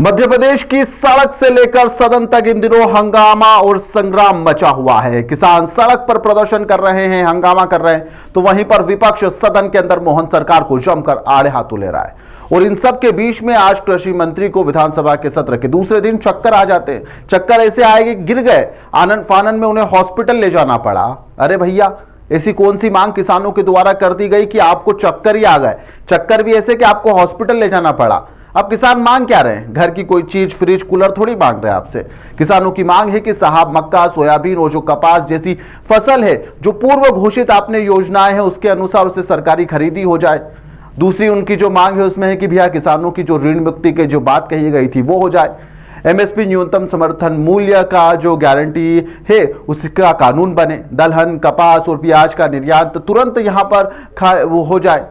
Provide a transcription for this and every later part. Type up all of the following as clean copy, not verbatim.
मध्य प्रदेश की सड़क से लेकर सदन तक इन दिनों हंगामा और संग्राम मचा हुआ है। किसान सड़क पर प्रदर्शन कर रहे हैं, हंगामा कर रहे हैं, तो वहीं पर विपक्ष सदन के अंदर मोहन सरकार को जमकर आड़े हाथों ले रहा है। और इन सब के बीच में आज कृषि मंत्री को विधानसभा के सत्र के दूसरे दिन चक्कर आ जाते हैं। चक्कर ऐसे आए कि गिर गए, आनन फानन में उन्हें हॉस्पिटल ले जाना पड़ा। अरे भैया, ऐसी कौन सी मांग किसानों के द्वारा कर दी गई कि आपको चक्कर ही आ गए? चक्कर भी ऐसे कि आपको हॉस्पिटल ले जाना पड़ा। अब किसान मांग क्या रहे हैं? घर की कोई चीज, फ्रिज, कूलर थोड़ी मांग रहे हैं आपसे। किसानों की मांग है कि साहब मक्का, सोयाबीन और जो कपास जैसी फसल है, जो पूर्व घोषित आपने योजनाएं हैं, उसके अनुसार उसे सरकारी खरीदी हो जाए। दूसरी उनकी जो मांग है उसमें है कि भैया किसानों की जो ऋण मुक्ति की जो बात कही गई थी वो हो जाए। एमएसपी न्यूनतम समर्थन मूल्य का जो गारंटी है उसका कानून बने। दलहन, कपास और प्याज का निर्यात तुरंत यहां पर वो हो जाए।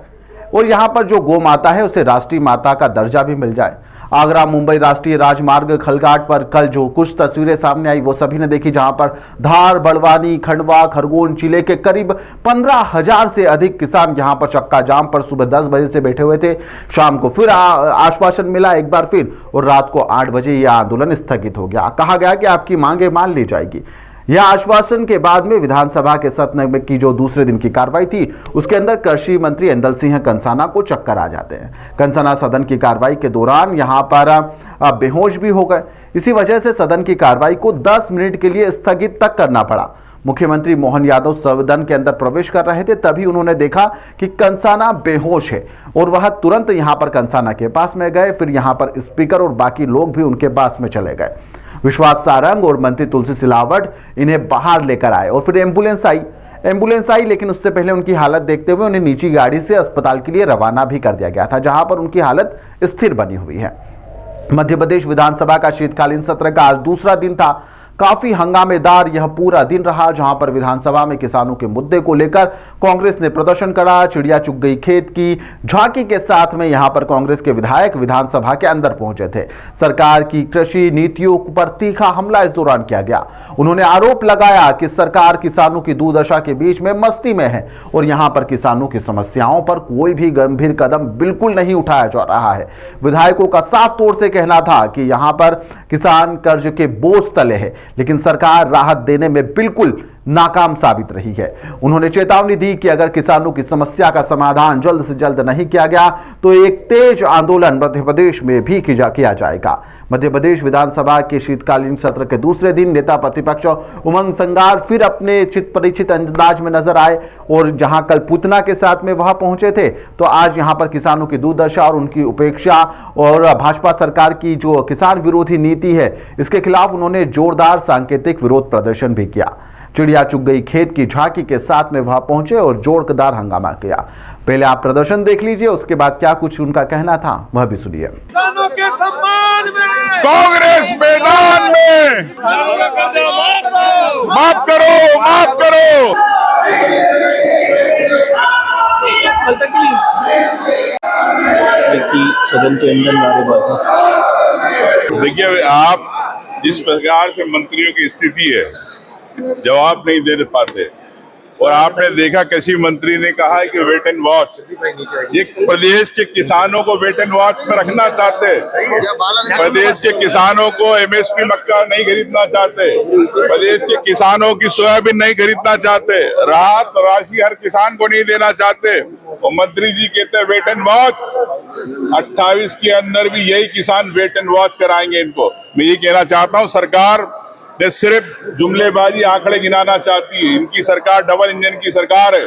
और यहां पर जो गौ माता है उसे राष्ट्रीय माता का दर्जा भी मिल जाए। आगरा मुंबई राष्ट्रीय राजमार्ग खलघाट पर कल जो कुछ तस्वीरें सामने आई वो सभी ने देखी, जहां पर धार, बड़वानी, खंडवा, खरगोन जिले के करीब 15,000 से अधिक किसान यहां पर चक्का जाम पर सुबह 10 बजे से बैठे हुए थे। शाम को फिर आश्वासन मिला एक बार फिर, और रात को 8 बजे यह आंदोलन स्थगित हो गया। कहा गया कि आपकी मांगे मान ली जाएगी। यह आश्वासन के बाद में विधानसभा के सत्र की जो दूसरे दिन की कार्रवाई थी उसके अंदर कृषि मंत्री ऐंदल सिंह कंसाना को चक्कर आ जाते हैं। कंसाना सदन की कार्रवाई के दौरान यहां पर बेहोश भी हो गए। इसी वजह से सदन की कार्रवाई को 10 मिनट के लिए स्थगित तक करना पड़ा। मुख्यमंत्री मोहन यादव सदन के अंदर प्रवेश कर रहे थे, तभी उन्होंने देखा कि कंसाना बेहोश है और वह तुरंत यहां पर कंसाना के पास में गए। फिर यहां पर स्पीकर और बाकी लोग भी उनके पास में चले गए। विश्वास सारंग और मंत्री तुलसी सिलावट इन्हें बाहर लेकर आए और फिर एम्बुलेंस आई, लेकिन उससे पहले उनकी हालत देखते हुए उन्हें निजी गाड़ी से अस्पताल के लिए रवाना भी कर दिया गया था, जहां पर उनकी हालत स्थिर बनी हुई है। मध्य प्रदेश विधानसभा का शीतकालीन सत्र का आज दूसरा दिन था। काफी हंगामेदार यह पूरा दिन रहा, जहां पर विधानसभा में किसानों के मुद्दे को लेकर कांग्रेस ने प्रदर्शन करा। चिड़िया चुग गई खेत की झांकी के साथ में यहां पर कांग्रेस के विधायक विधानसभा के अंदर पहुंचे थे। सरकार की कृषि नीतियों पर तीखा हमला इस दौरान किया गया। उन्होंने आरोप लगाया कि सरकार किसानों की दुर्दशा के बीच में मस्ती में है और यहां पर किसानों की समस्याओं पर कोई भी गंभीर कदम बिल्कुल नहीं उठाया जा रहा है। विधायकों का साफ तौर से कहना था कि यहां पर किसान कर्ज के बोझ तले है, लेकिन सरकार राहत देने में बिल्कुल नाकाम साबित रही है। उन्होंने चेतावनी दी कि अगर किसानों की समस्या का समाधान जल्द से जल्द नहीं किया गया तो एक तेज आंदोलन मध्य प्रदेश में भी किया जाएगा। मध्य प्रदेश विधानसभा के शीतकालीन सत्र के दूसरे दिन नेता प्रतिपक्ष उमंग संगार फिर अपने चित परिचित अंदाज में नजर आए और जहां कल पूतना के साथ में वहां पहुंचे थे, तो आज यहां पर किसानों की दुर्दशा और उनकी उपेक्षा और भाजपा सरकार की जो किसान विरोधी नीति है इसके खिलाफ उन्होंने जोरदार सांकेतिक विरोध प्रदर्शन भी किया। चिड़िया चुग गई खेत की झांकी के साथ में वहां पहुंचे और जोरदार हंगामा किया। पहले आप प्रदर्शन देख लीजिए, उसके बाद क्या कुछ उनका कहना था वह भी सुनिए। किसानों के सम्मान में कांग्रेस मैदान में माफ करो, माफ करो। सदन के अंदर नारेबाजी। देखिए, आप जिस प्रकार से मंत्रियों की स्थिति है, जवाब नहीं दे पाते। और आपने देखा कृषि मंत्री ने कहा है कि वेट एंड वॉच, ये प्रदेश के किसानों को वेट एंड वॉच में रखना चाहते। प्रदेश के किसानों को एमएसपी मक्का नहीं खरीदना चाहते, प्रदेश के किसानों की सोयाबीन नहीं खरीदना चाहते, राहत राशि हर किसान को नहीं देना चाहते। और मंत्री जी कहते हैं वेट एंड वॉच। 28 के अंदर भी यही किसान वेट एंड वॉच कराएंगे इनको। मैं ये कहना चाहता हूँ, सरकार ने सिर्फ जुमलेबाजी आंकड़े गिनाना चाहती है। इनकी सरकार डबल इंजन की सरकार है।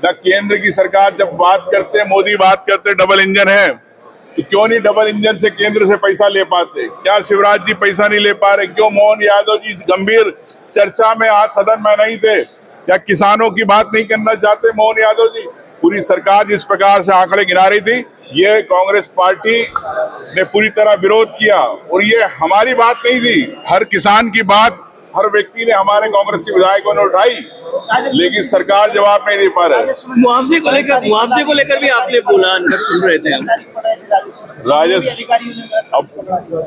न केंद्र की सरकार जब बात करते हैं, मोदी बात करते हैं डबल इंजन है, तो क्यों नहीं डबल इंजन से केंद्र से पैसा ले पाते? क्या शिवराज जी पैसा नहीं ले पा रहे? क्यों मोहन यादव जी गंभीर चर्चा में आज सदन में नहीं थे? क्या किसानों की बात नहीं करना चाहते मोहन यादव जी? पूरी सरकार जिस प्रकार से आंकड़े गिना रही थी, ये कांग्रेस पार्टी ने पूरी तरह विरोध किया। और ये हमारी बात नहीं थी, हर किसान की बात हर व्यक्ति ने, हमारे कांग्रेस के विधायकों ने उठाई, लेकिन सरकार जवाब नहीं दे पा रहे। मुआवजे को लेकर भी आपने बोला, अंदर सुन रहे थे हम। राजस्व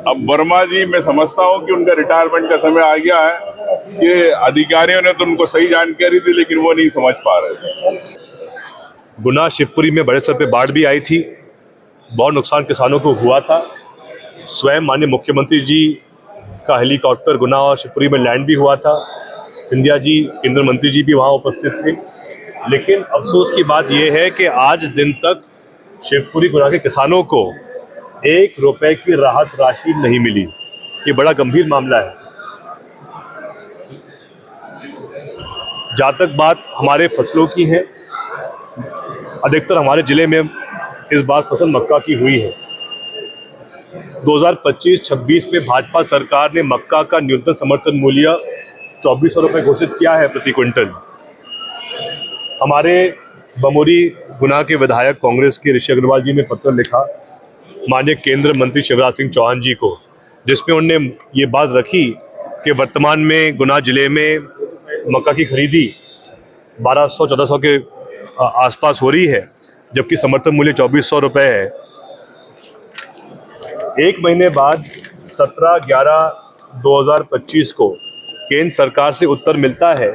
अब वर्मा जी, मैं समझता हूँ कि उनका रिटायरमेंट का समय आ गया है। ये अधिकारियों ने तो उनको सही जानकारी दी, लेकिन वो नहीं समझ पा रहे। गुना शिवपुरी में बड़े स्तर पे बाढ़ भी आई थी, बहुत नुकसान किसानों को हुआ था। स्वयं माननीय मुख्यमंत्री जी का हेलीकॉप्टर गुना और शिवपुरी में लैंड भी हुआ था। सिंधिया जी, केंद्रीय मंत्री जी भी वहाँ उपस्थित थे। लेकिन अफसोस की बात यह है कि आज दिन तक शिवपुरी गुना के किसानों को 1 रुपए की राहत राशि नहीं मिली। ये बड़ा गंभीर मामला है। जहाँ तक बात हमारे फसलों की है, अधिकतर हमारे जिले में इस बार फसल मक्का की हुई है। 2025-26 में भाजपा सरकार ने मक्का का न्यूनतम समर्थन मूल्य 2400 रुपये घोषित किया है प्रति क्विंटल। हमारे बमोरी गुना के विधायक कांग्रेस के ऋषि अग्रवाल जी ने पत्र लिखा माननीय केंद्रीय मंत्री शिवराज सिंह चौहान जी को, जिसमें उन्होंने ये बात रखी कि वर्तमान में गुना जिले में मक्का की खरीदी 1200-1400 के आसपास हो रही है, जबकि समर्थन मूल्य 2400 रुपये है। 1 महीने बाद 17/11/2025 को केंद्र सरकार से उत्तर मिलता है,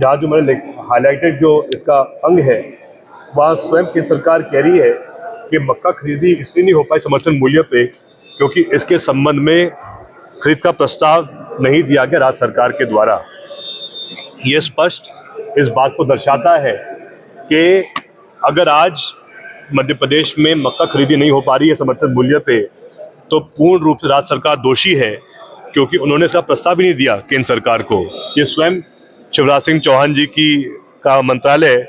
जहाँ जो मैंने हाईलाइटेड जो इसका अंग है, वहाँ स्वयं केंद्र सरकार कह रही है कि मक्का खरीदी इसलिए नहीं हो पाई समर्थन मूल्य पे क्योंकि इसके संबंध में खरीद का प्रस्ताव नहीं दिया गया राज्य सरकार के द्वारा। ये स्पष्ट इस बात को दर्शाता है कि अगर आज मध्य प्रदेश में मक्का खरीदी नहीं हो पा रही है समर्थन मूल्य पे, तो पूर्ण रूप से राज्य सरकार दोषी है, क्योंकि उन्होंने इसका प्रस्ताव ही नहीं दिया केंद्र सरकार को। ये स्वयं शिवराज सिंह चौहान जी का मंत्रालय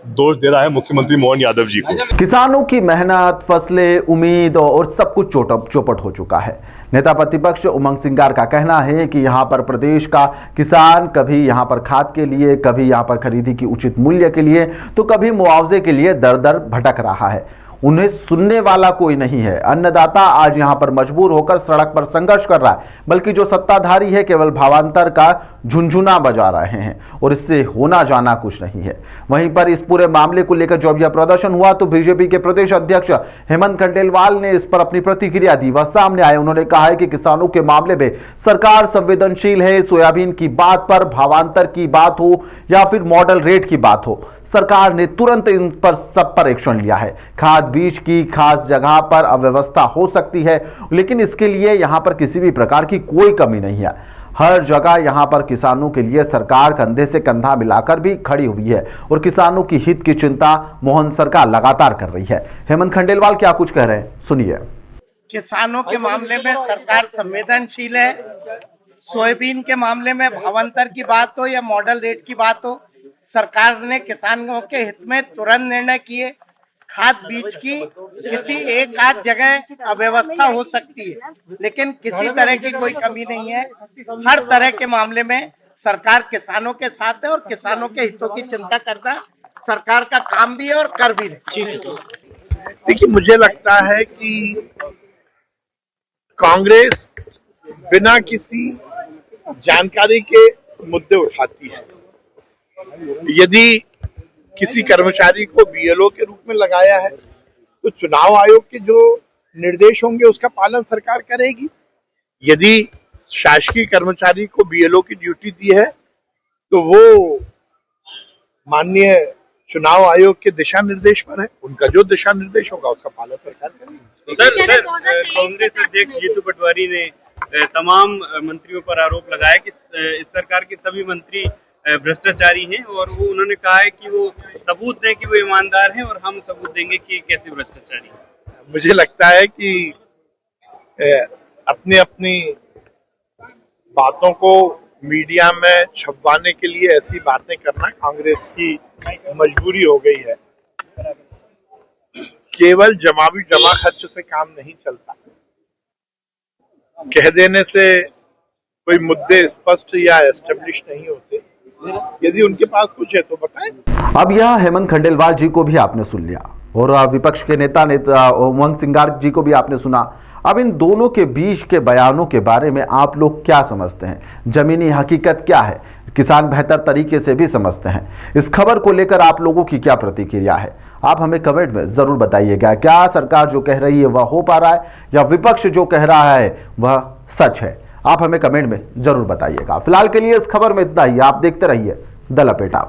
दोष दे रहा है मुख्यमंत्री मोहन यादव जी को। किसानों की मेहनत, फसलें, उम्मीद और सब कुछ चौपट हो चुका है। नेता प्रतिपक्ष उमंग सिंगार का कहना है कि यहाँ पर प्रदेश का किसान कभी यहाँ पर खाद के लिए, कभी यहाँ पर खरीदी की उचित मूल्य के लिए, तो कभी मुआवजे के लिए दर दर भटक रहा है। उन्हें सुनने वाला कोई नहीं है। अन्नदाता आज यहाँ पर मजबूर होकर सड़क पर संघर्ष कर रहा है, बल्कि जो सत्ताधारी है केवल भावांतर का झुनझुना बजा रहे हैं और इससे होना जाना कुछ नहीं है। वहीं पर इस पूरे मामले को लेकर जब यह प्रदर्शन हुआ तो बीजेपी के प्रदेश अध्यक्ष हेमंत खंडेलवाल ने इस पर अपनी प्रतिक्रिया दी। वह सामने आए, उन्होंने कहा है कि किसानों के मामले में सरकार संवेदनशील है। सोयाबीन की बात पर, भावांतर की बात हो या फिर मॉडल रेट की बात हो, सरकार ने तुरंत इन पर सब पर एक्शन लिया है। खाद बीज की खास जगह पर अव्यवस्था हो सकती है, लेकिन इसके लिए यहां पर किसी भी प्रकार की कोई कमी नहीं है। हर जगह यहां पर किसानों के लिए सरकार कंधे से कंधा मिलाकर भी खड़ी हुई है और किसानों की हित की चिंता मोहन सरकार लगातार कर रही है। हेमंत खंडेलवाल क्या कुछ कह रहे हैं, सुनिए। किसानों के मामले में सरकार संवेदनशील है। सोयाबीन के मामले में भावांतर की बात हो या मॉडल रेट की बात हो, सरकार ने किसानों के हित में तुरंत निर्णय किए। खाद बीज की किसी एक आध जगह अव्यवस्था हो सकती है, लेकिन किसी तरह की कोई कमी नहीं है। हर तरह के मामले में सरकार किसानों के साथ है और किसानों के हितों की चिंता करना सरकार का काम भी है और कर भी रही है। देखिए, मुझे लगता है कि कांग्रेस बिना किसी जानकारी के मुद्दे उठाती है। यदि किसी कर्मचारी को बीएलओ के रूप में लगाया है तो चुनाव आयोग के जो निर्देश होंगे उसका पालन सरकार करेगी। यदि शासकीय कर्मचारी को बीएलओ की ड्यूटी दी है तो वो माननीय चुनाव आयोग के दिशा निर्देश पर है, उनका जो दिशा निर्देश होगा उसका पालन सरकार करेगी। सर, कांग्रेस अध्यक्ष जीतू पटवारी ने तमाम मंत्रियों पर आरोप लगाया कि इस सरकार के सभी मंत्री भ्रष्टाचारी हैं और वो उन्होंने कहा है कि वो सबूत दें कि वो ईमानदार हैं और हम सबूत देंगे कि कैसे भ्रष्टाचारी हैं। मुझे लगता है कि अपनी अपनी बातों को मीडिया में छपवाने के लिए ऐसी बातें करना कांग्रेस की मजबूरी हो गई है। केवल जमा खर्च से काम नहीं चलता। कह देने से कोई मुद्दे स्पष्ट या एस्टेब्लिश नहीं होते। यदि उनके पास कुछ है तो बताएं। अब यह हेमंत खंडेलवाल जी को भी आपने सुन लिया और विपक्ष के नेता उमंग सिंगार जी को भी आपने सुना। अब इन दोनों के बीच के बयानों के बारे में आप लोग क्या समझते हैं? जमीनी हकीकत क्या है? किसान बेहतर तरीके से भी समझते हैं। इस खबर को लेकर आप लोगों की क्या प्रतिक्रिया है? आप हमें कमेंट में जरूर बताइएगा। क्या सरकार जो कह रही है वह हो पा रहा है या विपक्ष जो कह रहा है वह सच है? आप हमें कमेंट में जरूर बताइएगा। फिलहाल के लिए इस खबर में इतना ही। आप देखते रहिए द लपेटा।